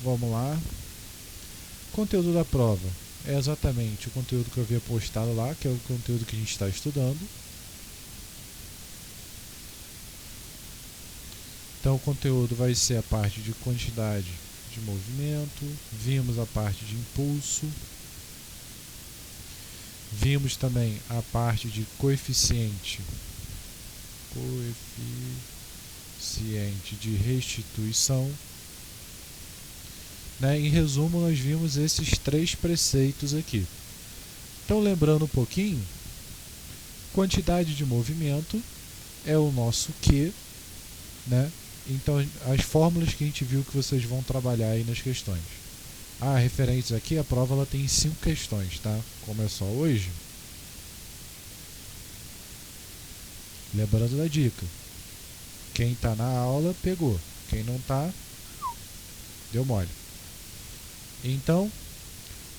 vamos lá. Conteúdo da prova é exatamente o conteúdo que eu havia postado lá, que é o conteúdo que a gente está estudando. Então o conteúdo vai ser a parte de quantidade de movimento, vimos a parte de impulso, vimos também a parte de coeficiente de restituição. Né? Em resumo, nós vimos esses 3 preceitos aqui. Então, lembrando um pouquinho, quantidade de movimento é o nosso Q, né? Então, as fórmulas que a gente viu que vocês vão trabalhar aí nas questões. Referentes aqui, a prova ela tem 5 questões, tá? Como é só hoje. Lembrando da dica. Quem está na aula, pegou. Quem não está, deu mole. Então,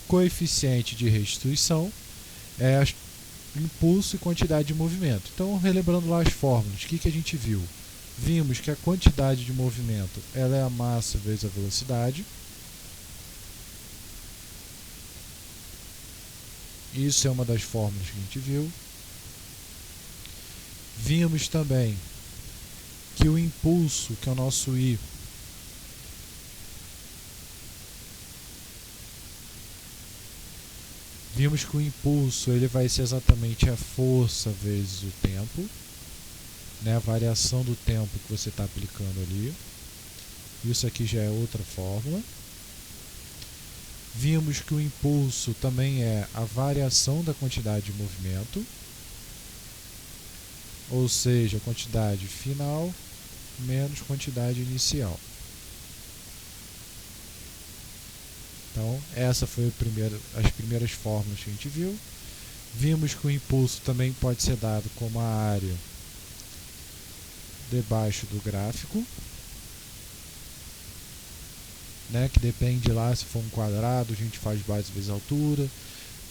coeficiente de restituição é impulso e quantidade de movimento. Então, relembrando lá as fórmulas, o que a gente viu? Vimos que a quantidade de movimento ela é a massa vezes a velocidade. Isso é uma das fórmulas que a gente viu. Vimos também que o impulso, que é o nosso I, vimos que o impulso ele vai ser exatamente a força vezes o tempo, né? A variação do tempo que você está aplicando ali. Isso aqui já é outra fórmula. Vimos que o impulso também é a variação da quantidade de movimento, ou seja, a quantidade final menos quantidade inicial. Então, essa foi as primeiras fórmulas que a gente viu. Vimos que o impulso também pode ser dado como a área debaixo do gráfico, né, que depende lá, se for um quadrado, a gente faz base vezes altura,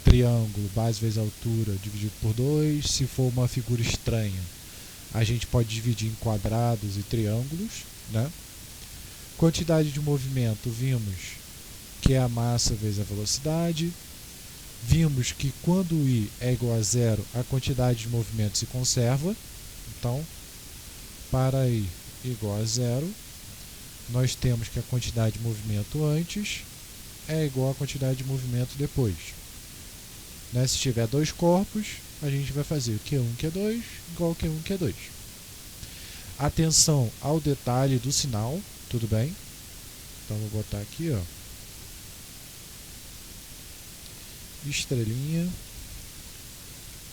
triângulo, base vezes altura dividido por 2, se for uma figura estranha, a gente pode dividir em quadrados e triângulos, né? Quantidade de movimento, vimos que é a massa vezes a velocidade. Vimos que quando o I é igual a 0, a quantidade de movimento se conserva. Então, para I igual a 0, nós temos que a quantidade de movimento antes é igual à quantidade de movimento depois. Né? Se tiver 2 corpos, a gente vai fazer o Q1, Q2 igual ao Q1, Q2. Atenção ao detalhe do sinal, tudo bem? Então, vou botar aqui, ó, estrelinha.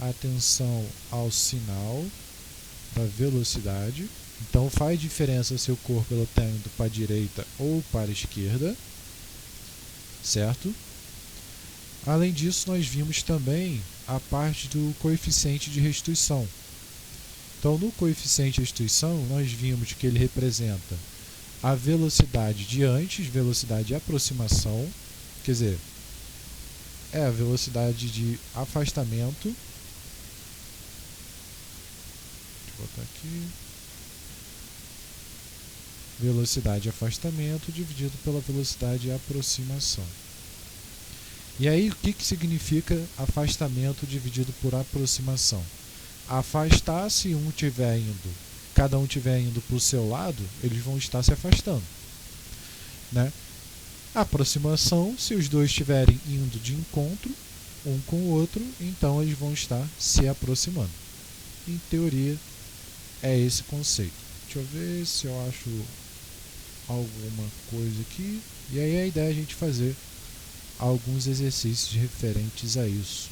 Atenção ao sinal da velocidade. Então faz diferença se o corpo está indo para a direita ou para a esquerda, certo? Além disso, nós vimos também a parte do coeficiente de restituição. Então, no coeficiente de restituição, nós vimos que ele representa a velocidade de antes, velocidade de aproximação, quer dizer, é a velocidade de afastamento. Deixa eu botar aqui. Velocidade de afastamento dividido pela velocidade de aproximação. E aí, o que significa afastamento dividido por aproximação? Afastar, se cada um estiver indo para o seu lado, eles vão estar se afastando, né? Aproximação, se os dois estiverem indo de encontro um com o outro, então eles vão estar se aproximando. Em teoria, é esse conceito. Deixa eu ver se eu acho alguma coisa aqui. E aí a ideia é a gente fazer alguns exercícios referentes a isso.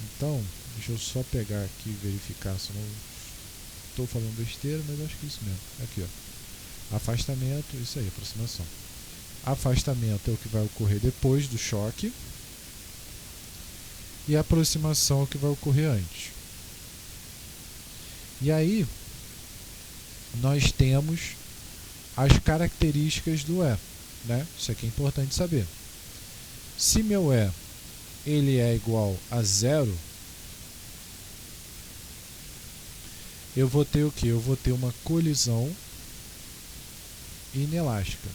Então, deixa eu só pegar aqui e verificar se não estou falando besteira, mas acho que é isso mesmo. Aqui, ó. Afastamento, isso aí, aproximação. Afastamento é o que vai ocorrer depois do choque. E a aproximação é o que vai ocorrer antes. E aí, nós temos as características do E, né? Isso aqui é importante saber. Se meu E ele é igual a 0, eu vou ter o quê? Eu vou ter uma colisão inelástica.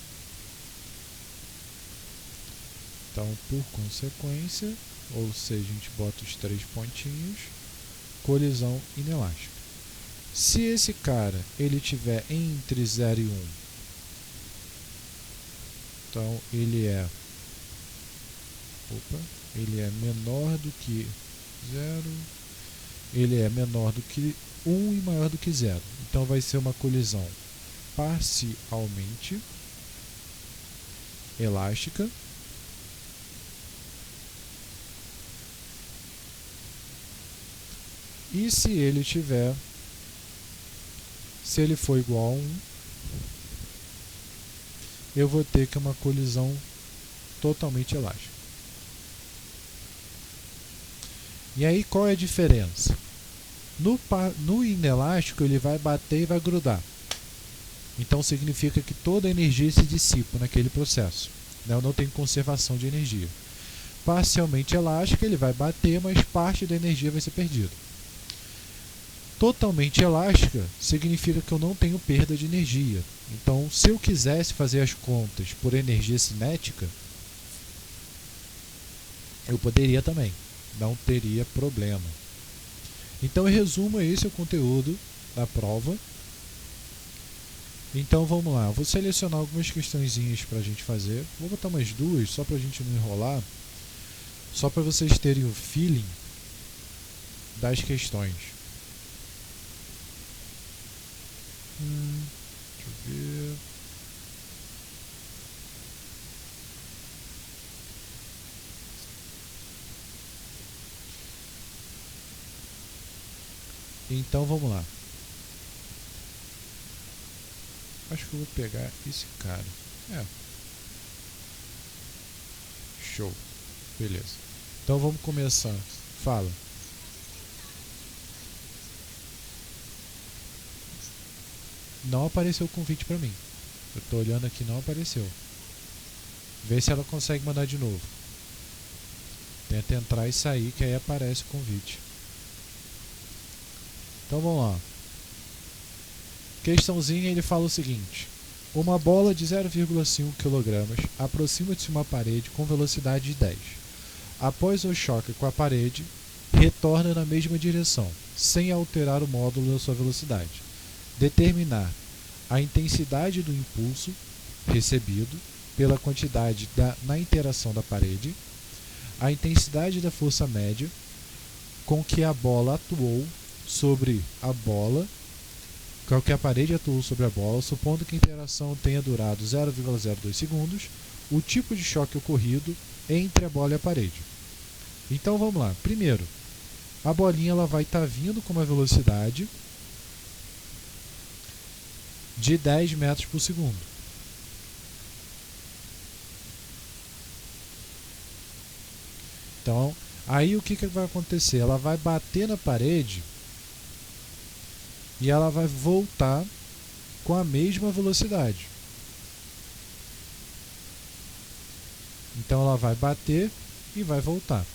Então, por consequência, ou seja, a gente bota os 3 pontinhos, colisão inelástica. Se esse cara ele tiver entre 0 e 1, então ele é menor do que 0, ele é menor do que 1 e maior do que 0. Então vai ser uma colisão parcialmente elástica. E se ele for igual a 1, eu vou ter que uma colisão totalmente elástica. E aí qual é a diferença? No inelástico ele vai bater e vai grudar. Então significa que toda a energia se dissipa naquele processo. Eu não tenho conservação de energia. Parcialmente elástica ele vai bater, mas parte da energia vai ser perdida. Totalmente elástica significa que eu não tenho perda de energia. Então, se eu quisesse fazer as contas por energia cinética, eu poderia também, não teria problema. Então, em resumo, esse é o conteúdo da prova. Então, vamos lá. Eu vou selecionar algumas questõezinhas para a gente fazer. Vou botar umas 2, só para a gente não enrolar, só para vocês terem o feeling das questões. Deixa eu ver. Então vamos lá. Acho que eu vou pegar esse cara. Show. Beleza. Então vamos começar. Fala. Não apareceu o convite pra mim. Eu tô olhando aqui, não apareceu. Vê se ela consegue mandar de novo. Tenta entrar e sair, que aí aparece o convite. Então vamos lá. Questãozinha, ele fala o seguinte: uma bola de 0,5 kg aproxima-se de uma parede com velocidade de 10. Após o choque com a parede, retorna na mesma direção, sem alterar o módulo da sua velocidade. Determinar a intensidade do impulso recebido pela quantidade na interação da parede, a intensidade da força média com que a bola atuou sobre a bola, com que a parede atuou sobre a bola, supondo que a interação tenha durado 0,02 segundos, o tipo de choque ocorrido entre a bola e a parede. Então vamos lá. Primeiro, a bolinha ela vai estar vindo com uma velocidade de 10 metros por segundo. Então, aí o que vai acontecer? Ela vai bater na parede e ela vai voltar com a mesma velocidade. Então ela vai bater e vai voltar.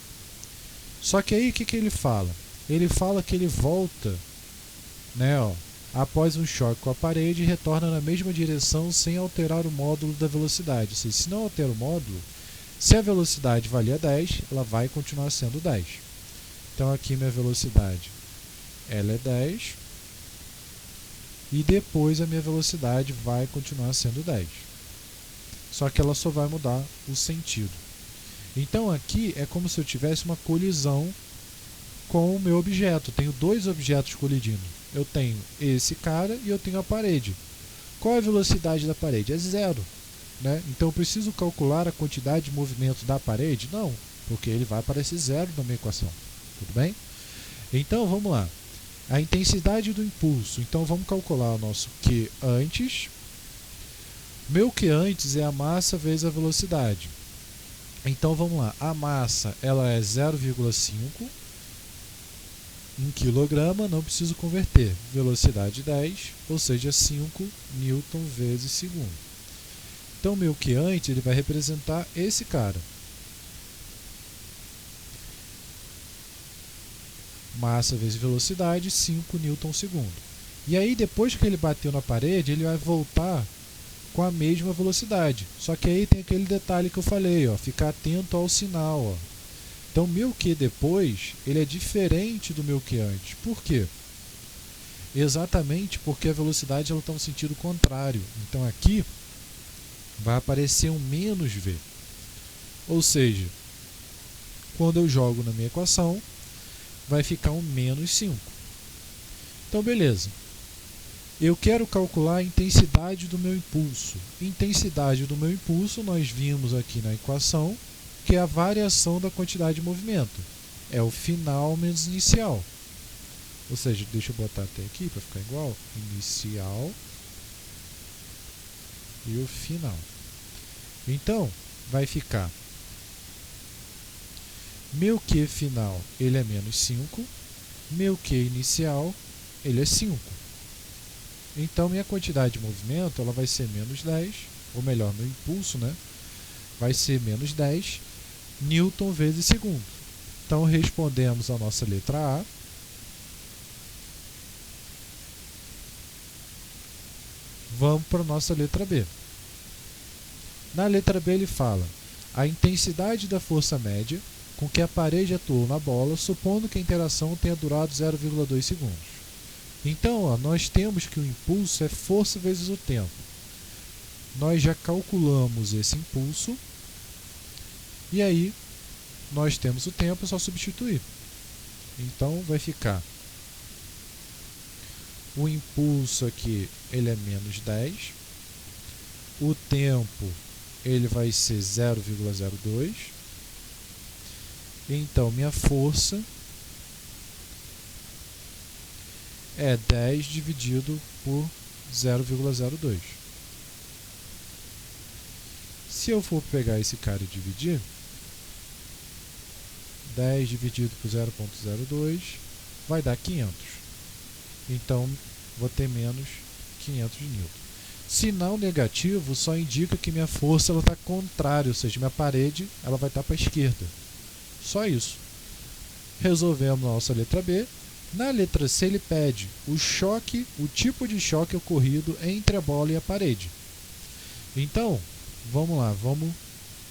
Só que aí o que ele fala? Ele fala que ele volta, após um choque com a parede, e retorna na mesma direção sem alterar o módulo da velocidade. Ou seja, se não altera o módulo, se a velocidade valia 10, ela vai continuar sendo 10. Então aqui minha velocidade ela é 10 e depois a minha velocidade vai continuar sendo 10. Só que ela só vai mudar o sentido. Então aqui é como se eu tivesse uma colisão com o meu objeto. Tenho dois objetos colidindo. Eu tenho esse cara e eu tenho a parede. Qual é a velocidade da parede? É 0. Então eu preciso calcular a quantidade de movimento da parede? Não, porque ele vai aparecer 0 na minha equação. Tudo bem? Então vamos lá. A intensidade do impulso. Então vamos calcular o nosso Q antes. Meu Q antes é a massa vezes a velocidade. Então vamos lá. A massa ela é 0,5 em quilograma, não preciso converter. Velocidade 10, ou seja, 5 newton vezes segundo. Então meu Q antes ele vai representar esse cara. Massa vezes velocidade, 5 newton segundo. E aí depois que ele bateu na parede, ele vai voltar com a mesma velocidade. Só que aí tem aquele detalhe que eu falei, ó, ficar atento ao sinal. Ó. Então, meu Q depois, ele é diferente do meu Q antes. Por quê? Exatamente porque a velocidade está no sentido contrário. Então, aqui vai aparecer um menos V. Ou seja, quando eu jogo na minha equação, vai ficar um menos 5. Então, beleza. Eu quero calcular a intensidade do meu impulso. Intensidade do meu impulso, nós vimos aqui na equação, que é a variação da quantidade de movimento. É o final menos inicial. Ou seja, deixa eu botar até aqui para ficar igual. Inicial e o final. Então, vai ficar meu Q final, ele é menos 5. Meu Q inicial, ele é 5. Então, minha quantidade de movimento ela vai ser menos 10, ou melhor, meu impulso, né? Vai ser menos 10 Newton vezes segundo. Então, respondemos a nossa letra A. Vamos para a nossa letra B. Na letra B ele fala a intensidade da força média com que a parede atuou na bola, supondo que a interação tenha durado 0,2 segundos. Então, ó, nós temos que o impulso é força vezes o tempo. Nós já calculamos esse impulso e aí nós temos o tempo, é só substituir. Então, vai ficar o impulso aqui, ele é menos 10. O tempo, ele vai ser 0,02. Então, minha força é 10 dividido por 0,02. Se eu for pegar esse cara e dividir, 10 dividido por 0,02 vai dar 500. Então, vou ter menos 500 newton. Sinal negativo só indica que minha força está contrária, ou seja, minha parede ela vai estar para a esquerda. Só isso. Resolvemos a nossa letra B. Na letra C ele pede o choque, o tipo de choque ocorrido entre a bola e a parede. Então, vamos lá, vamos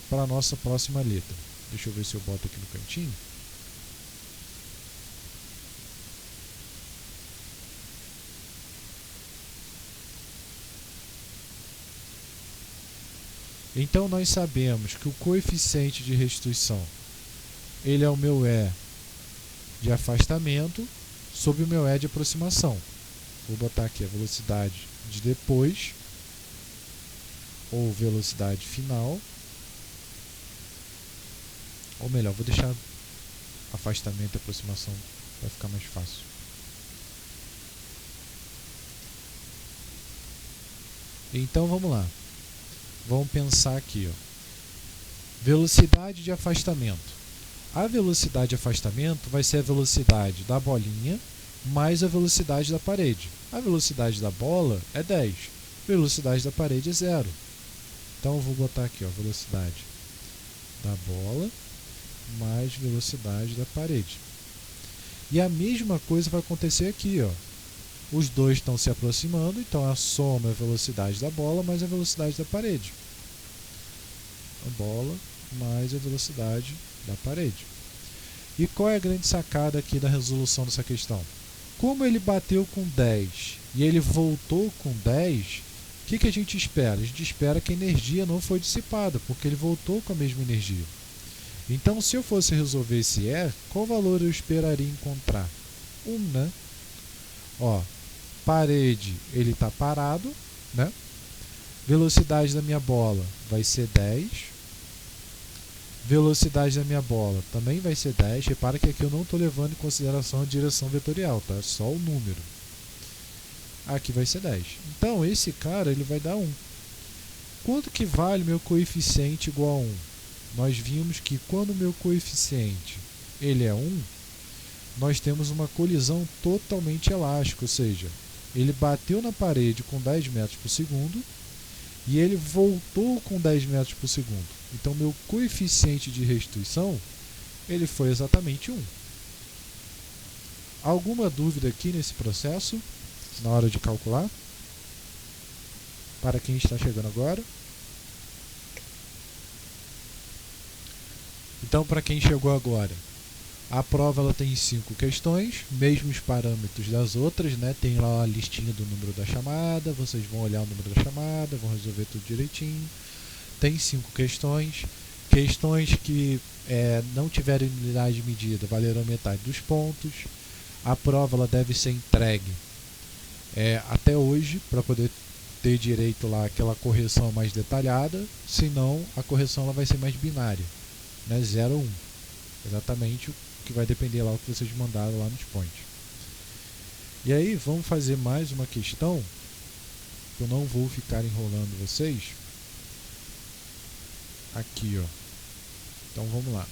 para a nossa próxima letra. Deixa eu ver se eu boto aqui no cantinho. Então, nós sabemos que o coeficiente de restituição ele é o meu E de afastamento sobre o meu E de aproximação. Vou botar aqui a velocidade de depois, ou velocidade final. Ou melhor, vou deixar afastamento e aproximação para ficar mais fácil. Então, vamos lá. Vamos pensar aqui, ó. Velocidade de afastamento. A velocidade de afastamento vai ser a velocidade da bolinha mais a velocidade da parede. A velocidade da bola é 10. A velocidade da parede é 0. Então, eu vou botar aqui, ó, velocidade da bola mais velocidade da parede. E a mesma coisa vai acontecer aqui, ó. Os dois estão se aproximando, então a soma é a velocidade da bola mais a velocidade da parede. A bola mais a velocidade da parede. E qual é a grande sacada aqui da resolução dessa questão? Como ele bateu com 10 e ele voltou com 10, o que a gente espera? A gente espera que a energia não foi dissipada, porque ele voltou com a mesma energia. Então, se eu fosse resolver esse E, qual valor eu esperaria encontrar? 1, né? Ó, parede, ele está parado, né? Velocidade da minha bola vai ser 10. Velocidade da minha bola também vai ser 10. Repara que aqui eu não estou levando em consideração a direção vetorial, tá? Só o número. Aqui vai ser 10. Então, esse cara ele vai dar 1. Quanto que vale meu coeficiente igual a 1? Nós vimos que quando o meu coeficiente ele é 1, nós temos uma colisão totalmente elástica, ou seja, ele bateu na parede com 10 metros por segundo e ele voltou com 10 metros por segundo. Então, meu coeficiente de restituição ele foi exatamente 1. Alguma dúvida aqui nesse processo, na hora de calcular? para quem está chegando agora. Então, para quem chegou agora, a prova ela tem 5 questões, mesmos parâmetros das outras, né? Tem lá a listinha do número da chamada, vocês vão olhar o número da chamada, vão resolver tudo direitinho. Tem 5 questões, questões que não tiverem unidade de medida valerão metade dos pontos. A prova ela deve ser entregue até hoje, para poder ter direito lá àquela correção mais detalhada, senão a correção ela vai ser mais binária, né? 0 ou 1, exatamente o que vai depender lá o que vocês mandaram lá nos points. E aí vamos fazer mais uma questão, eu não vou ficar enrolando vocês aqui, ó. Então vamos lá.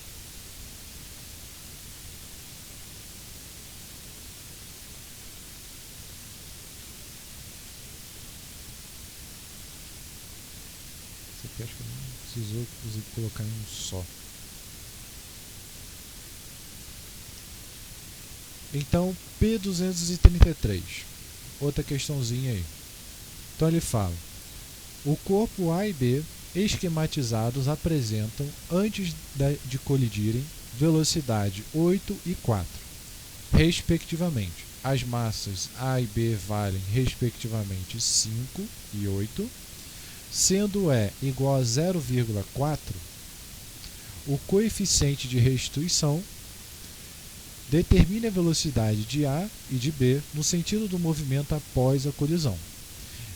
Esse aqui acho que eu não precisou colocar em um só. Então, P233, outra questãozinha aí. Então ele fala: o corpo A e B esquematizados apresentam, antes de colidirem, velocidade 8 e 4, respectivamente. As massas A e B valem, respectivamente, 5 e 8. Sendo E igual a 0,4, o coeficiente de restituição determine a velocidade de A e de B no sentido do movimento após a colisão.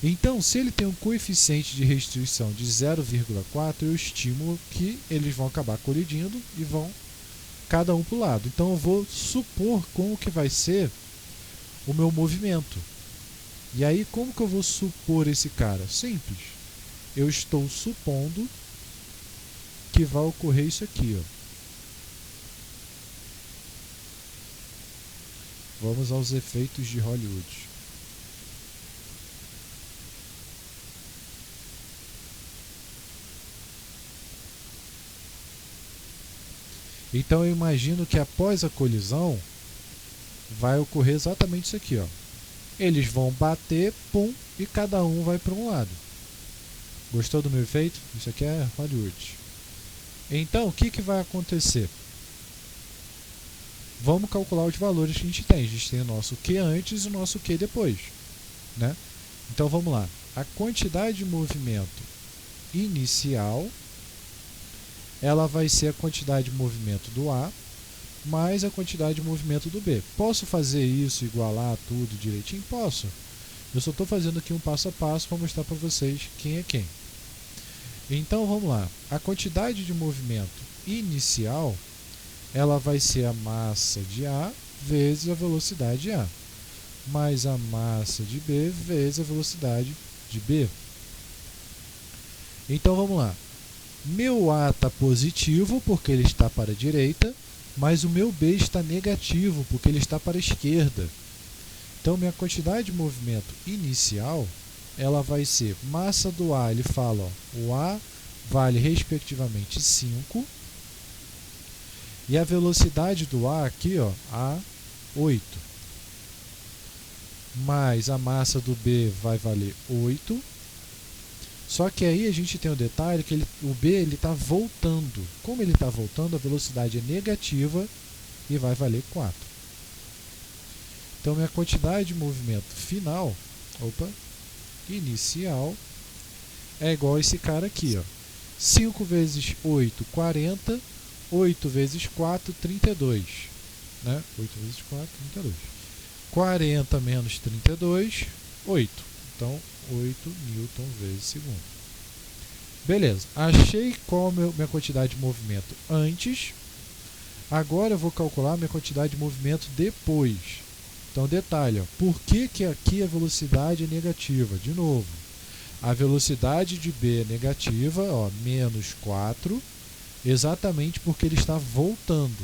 Então, se ele tem um coeficiente de restituição de 0,4, eu estimo que eles vão acabar colidindo e vão cada um para o lado. Então, eu vou supor como que vai ser o meu movimento. E aí, como que eu vou supor esse cara? Simples. Eu estou supondo que vai ocorrer isso aqui, ó. Vamos aos efeitos de Hollywood. Então eu imagino que após a colisão vai ocorrer exatamente isso aqui, ó. Eles vão bater, pum, e cada um vai para um lado. Gostou do meu efeito? Isso aqui é Hollywood. Então, o que vai acontecer? Vamos calcular os valores que a gente tem. A gente tem o nosso Q antes e o nosso Q depois, né? Então, vamos lá. A quantidade de movimento inicial, ela vai ser a quantidade de movimento do A mais a quantidade de movimento do B. Posso fazer isso, igualar tudo direitinho? Posso. Eu só estou fazendo aqui um passo a passo para mostrar para vocês quem é quem. Então, vamos lá. A quantidade de movimento inicial, ela vai ser a massa de A vezes a velocidade de A, mais a massa de B vezes a velocidade de B. Então, vamos lá. Meu A está positivo porque ele está para a direita, mas o meu B está negativo porque ele está para a esquerda. Então, minha quantidade de movimento inicial, ela vai ser massa do A, ele fala, ó, o A vale respectivamente 5, e a velocidade do A aqui, ó, A, 8, mais a massa do B vai valer 8. Só que aí a gente tem o detalhe que o B está voltando. Como ele está voltando, a velocidade é negativa e vai valer 4. Então, minha quantidade de movimento final, inicial, é igual a esse cara aqui, ó. 5 vezes 8, 40. 8 vezes 4, 32. Né? 8 vezes 4, 32. 40 menos 32, 8. Então, 8 newton vezes segundo. Beleza. Achei qual a minha quantidade de movimento antes. Agora eu vou calcular a minha quantidade de movimento depois. Então, detalhe, ó, por que aqui a velocidade é negativa? De novo, a velocidade de B é negativa, ó, menos 4, exatamente porque ele está voltando.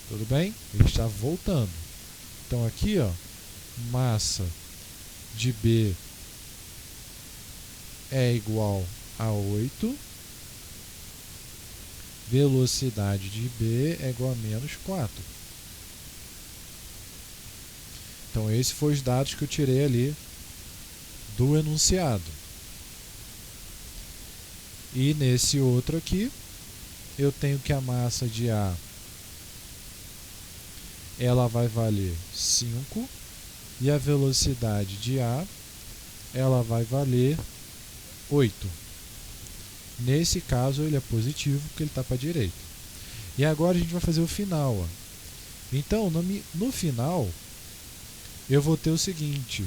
Tudo bem? Ele está voltando. Então, aqui, ó, massa de B é igual a 8, velocidade de B é igual a menos 4. Então, esses foram os dados que eu tirei ali do enunciado. E nesse outro aqui, eu tenho que a massa de A ela vai valer 5 e a velocidade de A ela vai valer 8. Nesse caso ele é positivo porque ele está para a direita. E agora a gente vai fazer o final. Ó. Então no final eu vou ter o seguinte,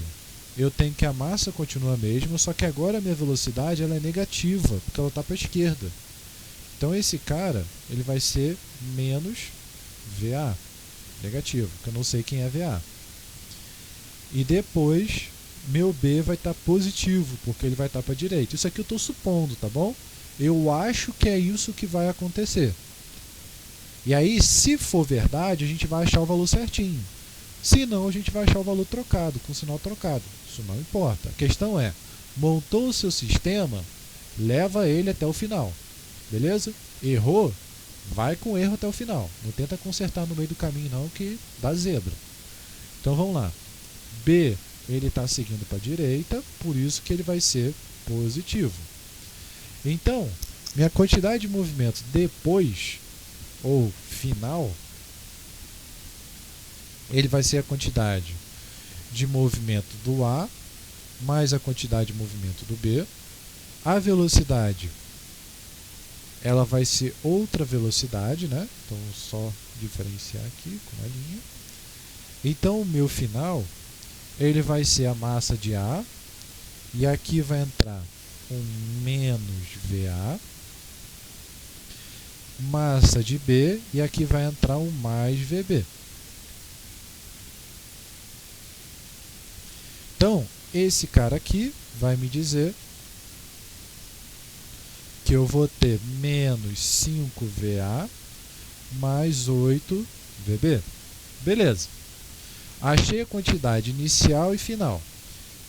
eu tenho que a massa continua a mesma, só que agora a minha velocidade ela é negativa, porque ela está para a esquerda. Então esse cara ele vai ser menos VA, negativo, porque eu não sei quem é VA. E depois meu B vai estar positivo, porque ele vai estar para a direita. Isso aqui eu estou supondo, tá bom? Eu acho que é isso que vai acontecer. E aí, se for verdade, a gente vai achar o valor certinho. Se não, a gente vai achar o valor trocado, com o sinal trocado. Isso não importa. A questão é, montou o seu sistema, leva ele até o final. Beleza? Errou? Vai com erro até o final. Não tenta consertar no meio do caminho não, que dá zebra. Então vamos lá. B, ele está seguindo para a direita, por isso que ele vai ser positivo. Então, minha quantidade de movimento depois, ou final, ele vai ser a quantidade de movimento do A mais a quantidade de movimento do B. A velocidade ela vai ser outra velocidade, né? Então, só diferenciar aqui com uma linha. Então, o meu final ele vai ser a massa de A, e aqui vai entrar um menos VA, massa de B, e aqui vai entrar um mais VB. Então, esse cara aqui vai me dizer que eu vou ter menos 5VA mais 8VB. Beleza. Achei a quantidade inicial e final.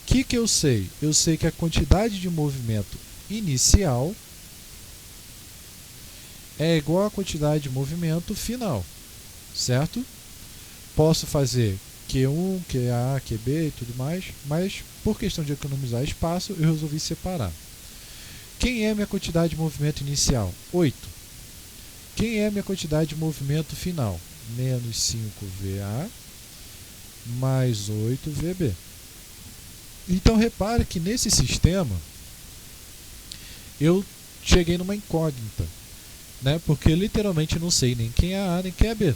O que eu sei? Eu sei que a quantidade de movimento inicial é igual à quantidade de movimento final. Certo? Posso fazer Q1, QA, QB e tudo mais, mas por questão de economizar espaço, eu resolvi separar. Quem é minha quantidade de movimento inicial? 8. Quem é minha quantidade de movimento final? Menos 5VA mais 8VB. Então repare que nesse sistema eu cheguei numa incógnita, né? Porque eu literalmente não sei nem quem é A nem quem é B.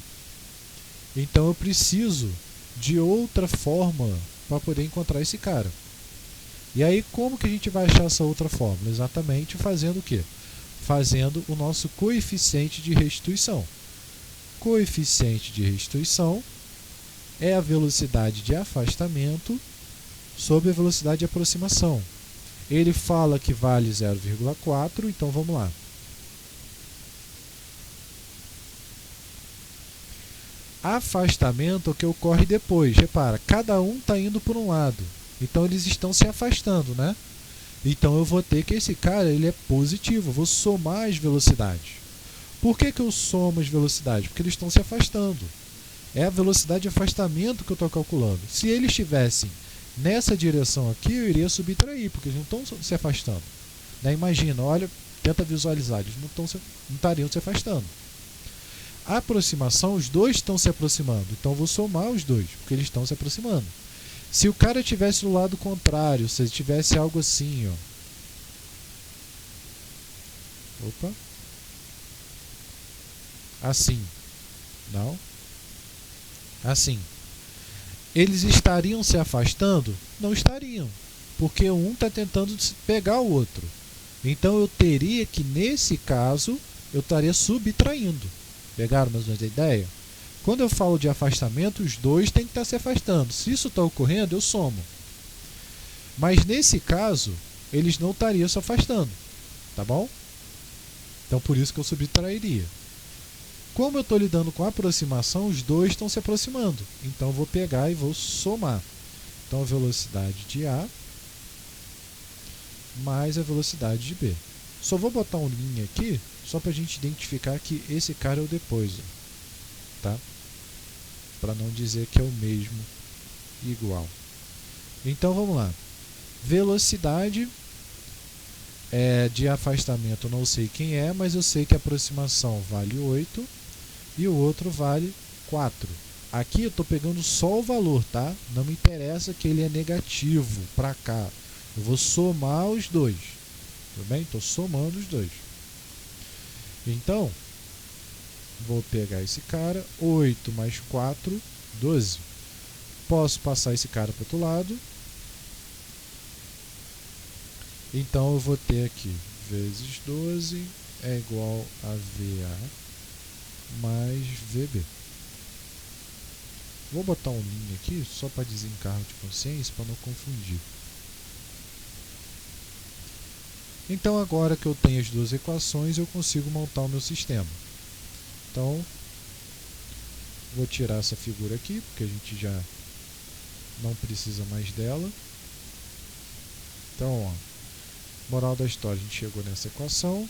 Então eu preciso de outra forma para poder encontrar esse cara. E aí como que a gente vai achar essa outra fórmula? Exatamente fazendo o quê? Fazendo o nosso coeficiente de restituição. Coeficiente de restituição é a velocidade de afastamento sobre a velocidade de aproximação. Ele fala que vale 0,4, então vamos lá. Afastamento é o que ocorre depois. Repara, cada um está indo por um lado. Então eles estão se afastando, né? Então eu vou ter que esse cara ele é positivo. Eu vou somar as velocidades. Por que eu somo as velocidades? Porque eles estão se afastando. É a velocidade de afastamento que eu estou calculando. Se eles estivessem nessa direção aqui, eu iria subtrair, porque eles não estão se afastando. Né? Imagina, olha, tenta visualizar, eles não estariam se afastando. A aproximação, os dois estão se aproximando, então eu vou somar os dois, porque eles estão se aproximando. Se o cara estivesse do lado contrário, se ele tivesse algo assim, ó. Opa. Assim. Não. Assim. Eles estariam se afastando? Não estariam, porque um está tentando pegar o outro. Então eu teria que, nesse caso, eu estaria subtraindo. Pegaram mais ou menos a ideia? Quando eu falo de afastamento, os dois têm que estar se afastando. Se isso está ocorrendo, eu somo. Mas nesse caso, eles não estariam se afastando. Tá bom? Então por isso que eu subtrairia. Como eu estou lidando com aproximação, os dois estão se aproximando. Então eu vou pegar e vou somar. Então a velocidade de A mais a velocidade de B. Só vou botar um linha aqui, só para a gente identificar que esse cara é o depois. Tá? Para não dizer que é o mesmo igual. Então vamos lá. Velocidade De afastamento eu não sei quem é, mas eu sei que a aproximação vale 8 e o outro vale 4. Aqui eu estou pegando só o valor, tá? Não me interessa que ele é negativo para cá. Eu vou somar os dois. Tudo bem? Estou somando os dois. Então, vou pegar esse cara. 8 mais 4, 12. Posso passar esse cara para o outro lado. Então, eu vou ter aqui vezes 12 é igual a VA mais VB. Vou botar um linha aqui só para desencargo de consciência, para não confundir. Então, agora que eu tenho as duas equações, eu consigo montar o meu sistema. Então, vou tirar essa figura aqui, porque a gente já não precisa mais dela. Então, ó, moral da história, a gente chegou nessa equação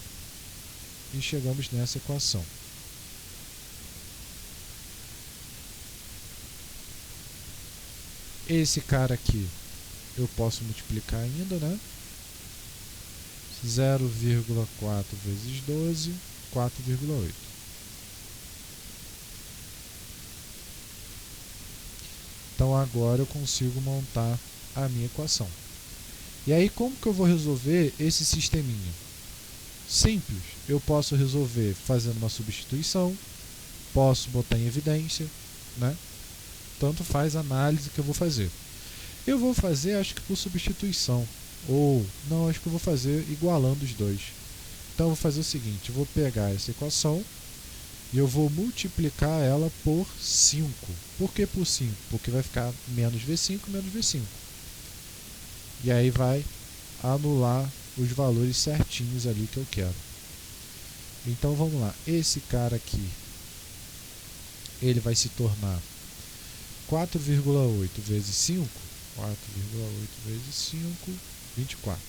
e chegamos nessa equação. Esse cara aqui eu posso multiplicar ainda, né? 0,4 vezes 12, 4,8. Então agora eu consigo montar a minha equação. E aí como que eu vou resolver esse sisteminha? Simples, eu posso resolver fazendo uma substituição, posso botar em evidência, né? Tanto faz a análise que eu vou fazer. Eu vou fazer, acho que por substituição. Ou, não, acho que eu vou fazer igualando os dois. Então eu vou fazer o seguinte, eu vou pegar essa equação e eu vou multiplicar ela por 5. Por que por 5? Porque vai ficar menos V5, menos V5. E aí vai anular os valores certinhos ali que eu quero. Então vamos lá, esse cara aqui, ele vai se tornar 4,8 vezes 5, 4,8 vezes 5, 24.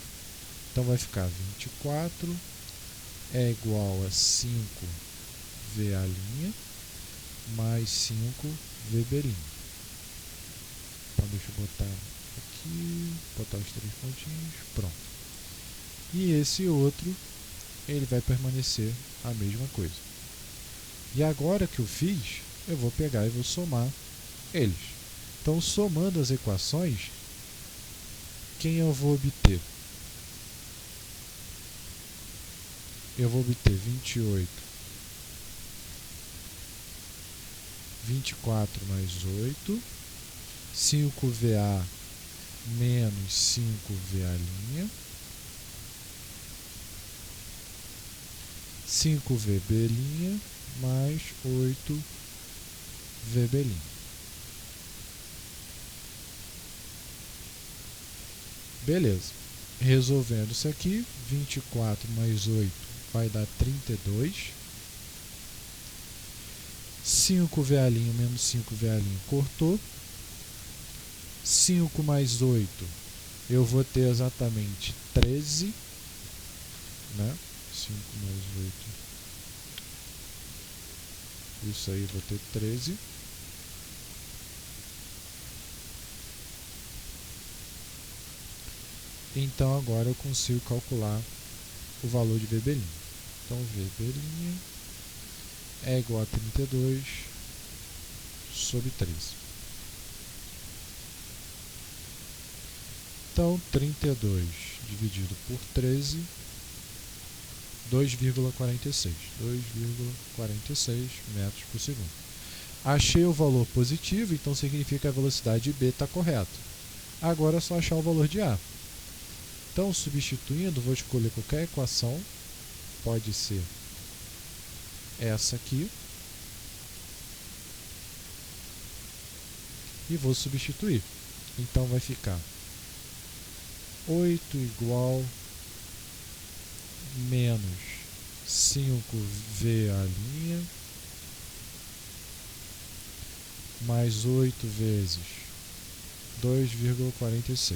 Então vai ficar 24 é igual a 5 VA' mais 5 VB'. Então deixa eu botar aqui, botar os 3 pontinhos, pronto. E esse outro, ele vai permanecer a mesma coisa. E agora que eu fiz, eu vou pegar e vou somar eles. Então, somando as equações, quem eu vou obter? Eu vou obter 28, 24 mais 8, 5VA menos 5VA', 5VB' mais 8VB'. Beleza. Resolvendo isso aqui, 24 mais 8 vai dar 32. 5VA' menos 5VA' cortou. 5 mais 8, eu vou ter exatamente 13, né? 5 mais 8, isso aí, vou ter 13. Então agora eu consigo calcular o valor de VB'. Então VB' é igual a 32 sobre 13. Então 32 dividido por 13, 2,46 metros por segundo. Achei o valor positivo, então significa que a velocidade de B está correta. Agora é só achar o valor de A. Então, substituindo, vou escolher qualquer equação, pode ser essa aqui, e vou substituir. Então vai ficar 8 igual menos 5VA' mais 8 vezes 2,46.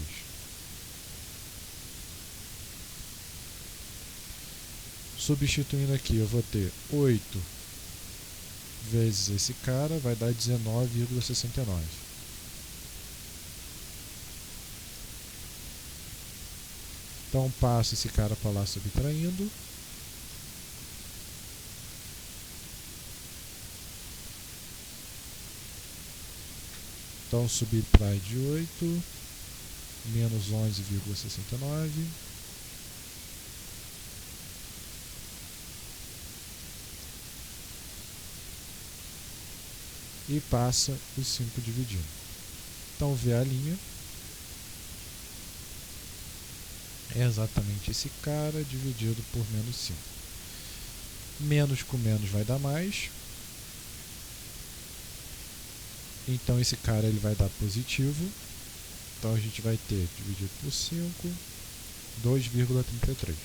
Substituindo aqui, eu vou ter 8 vezes esse cara, vai dar 19,69. Então passo esse cara para lá subtraindo. Então subtrai de 8, menos 11,69. E passa os 5 dividindo. Então vê a linha. É exatamente esse cara dividido por menos 5. Menos com menos vai dar mais. Então esse cara ele vai dar positivo. Então a gente vai ter dividido por 5, 2,33.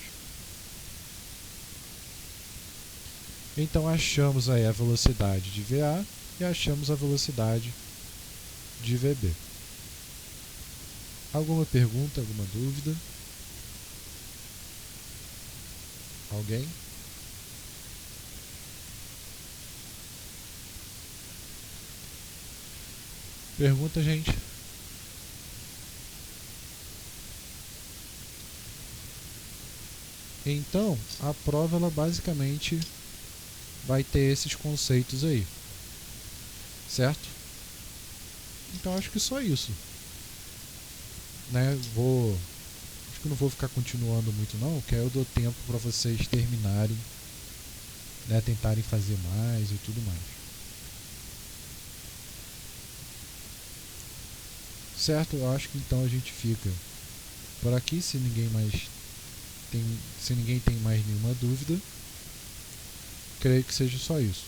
Então achamos aí a velocidade de VA e achamos a velocidade de VB. Alguma pergunta, alguma dúvida? Alguém? Pergunta, gente. Então, a prova ela basicamente vai ter esses conceitos aí. Certo? Então acho que só isso. Né? Acho que não vou ficar continuando muito não, que aí eu dou tempo para vocês terminarem, né, tentarem fazer mais e tudo mais. Certo? Eu acho que então a gente fica por aqui, se ninguém tem mais nenhuma dúvida. Creio que seja só isso.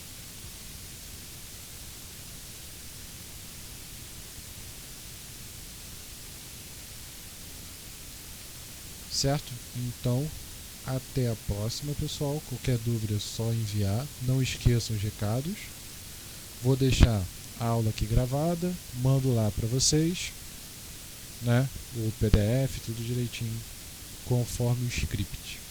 Certo? Então, até a próxima, pessoal. Qualquer dúvida é só enviar. Não esqueçam os recados. Vou deixar a aula aqui gravada. Mando lá para vocês, né? O PDF, tudo direitinho, conforme o script.